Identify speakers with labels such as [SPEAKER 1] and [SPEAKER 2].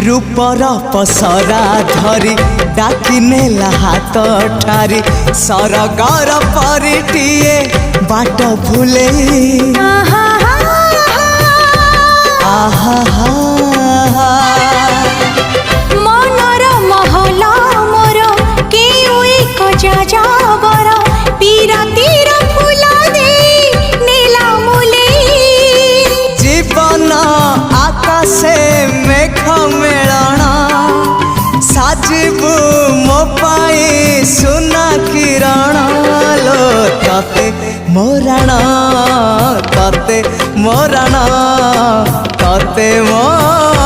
[SPEAKER 1] रूपर पसरा धरी डाकी नेला हाथ ठारी सरगर परिटिए बाट भूले
[SPEAKER 2] मनर महला मोर केउ एक जाजावर पीरातीर फूल दे नीला मुले
[SPEAKER 1] जीवन आकाशे मेघ मेलण साजिबु मो पाई सुना किरण लो तते मोरण तते मोरण तते मोरण।